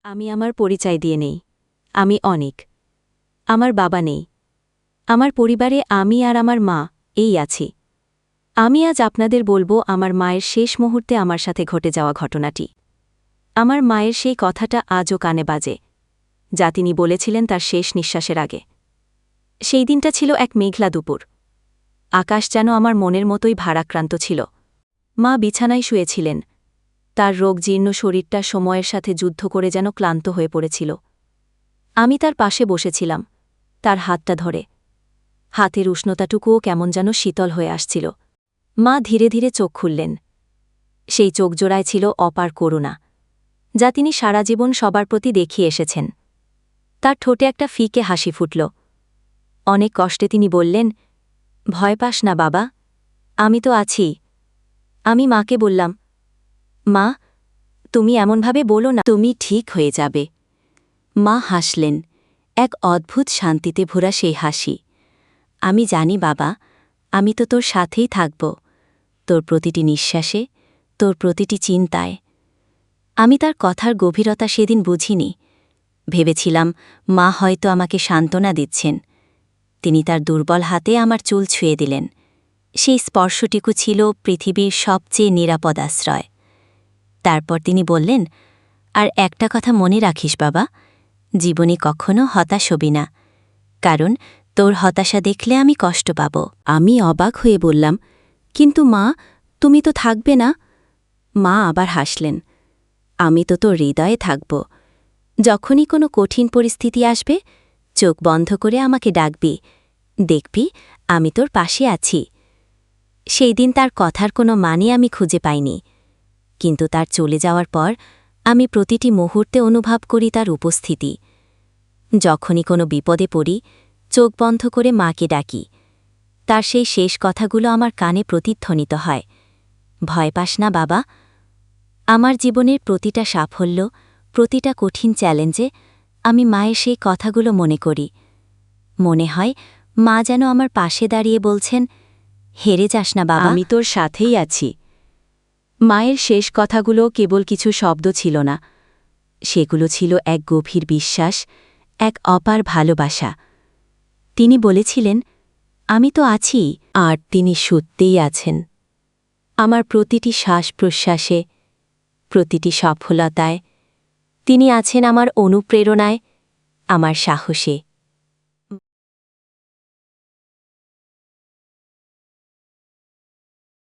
আমি আমার পরিচয় দিয়ে নেই। আমি অনিক। আমার বাবা নেই। আমার পরিবারে আমি আর আমার মা এই আছি। আমি আজ আপনাদের বলবো আমার মায়ের শেষ মুহূর্তে আমার সাথে ঘটে যাওয়া ঘটনাটি। আমার মায়ের সেই কথাটা আজও কানে বাজে, যা তিনি বলেছিলেন তার শেষ নিঃশ্বাসের আগে। সেই দিনটা ছিল এক মেঘলা দুপুর। আকাশ যেন আমার মনের মতোই ভারাক্রান্ত ছিল। মা বিছানায় শুয়েছিলেন। তার রোগজীর্ণ শরীরটা সময়ের সাথে যুদ্ধ করে যেন ক্লান্ত হয়ে পড়েছিল। আমি তার পাশে বসেছিলাম, তার হাতটা ধরে। হাতের উষ্ণতাটুকুও কেমন যেন শীতল হয়ে আসছিল। মা ধীরে ধীরে চোখ খুললেন। সেই চোখজোড়ায় ছিল অপার করুণা, যা তিনি সারা জীবন সবার প্রতি দেখিয়ে এসেছেন। তার ঠোঁটে একটা ফিকে হাসি ফুটল। অনেক কষ্টে তিনি বললেন, ভয় পাস না বাবা, আমি তো আছি। আমি মাকে বললাম, মা, তুমি এমনভাবে বলো না, তুমি ঠিক হয়ে যাবে। মা হাসলেন, এক অদ্ভুত শান্তিতে ভরা সেই হাসি। আমি জানি বাবা, আমি তো তোর সাথেই থাকব, তোর প্রতিটি নিঃশ্বাসে, তোর প্রতিটি চিন্তায়। আমি তার কথার গভীরতা সেদিন বুঝিনি। ভেবেছিলাম মা হয়তো আমাকে সান্ত্বনা দিচ্ছেন। তিনি তার দুর্বল হাতে আমার চুল ছুঁয়ে দিলেন। সেই স্পর্শটুকু ছিল পৃথিবীর সবচেয়ে নিরাপদ আশ্রয়। তারপর তিনি বললেন, আর একটা কথা মনে রাখিস বাবা, জীবনে কখনো হতাশ হবি না, কারণ তোর হতাশা দেখলে আমি কষ্ট পাব। আমি অবাক হয়ে বললাম, কিন্তু মা, তুমি তো থাকবে না? মা আবার হাসলেন, আমি তো তোর হৃদয়ে থাকব। যখনই কোনো কঠিন পরিস্থিতি আসবে, চোখ বন্ধ করে আমাকে ডাকবি, দেখবি আমি তোর পাশে আছি। সেই দিন তার কথার কোনো মানে আমি খুঁজে পাইনি, কিন্তু তার চলে যাওয়ার পর আমি প্রতিটি মুহূর্তে অনুভব করি তার উপস্থিতি। যখনই কোনো বিপদে পড়ি, চোখ বন্ধ করে মাকে ডাকি। তার সেই শেষ কথাগুলো আমার কানে প্রতিধ্বনিত হয়, ভয় পাস না বাবা। আমার জীবনের প্রতিটা সাফল্য, প্রতিটা কঠিন চ্যালেঞ্জে আমি মায়ের সেই কথাগুলো মনে করি। মনে হয় মা যেন আমার পাশে দাঁড়িয়ে বলছেন, হেরে যাস না বাবা, আমি তোর সাথেই আছি। মায়ের শেষ কথাগুলো কেবল কিছু শব্দ ছিল না, সেগুলো ছিল এক গভীর বিশ্বাস, এক অপার ভালোবাসা। তিনি বলেছিলেন, আমি তো আছি, আর তিনি সত্যিই আছেন। আমার প্রতিটি শ্বাস প্রশ্বাসে, প্রতিটি সফলতায় তিনি আছেন, আমার অনুপ্রেরণায়, আমার সাহসে।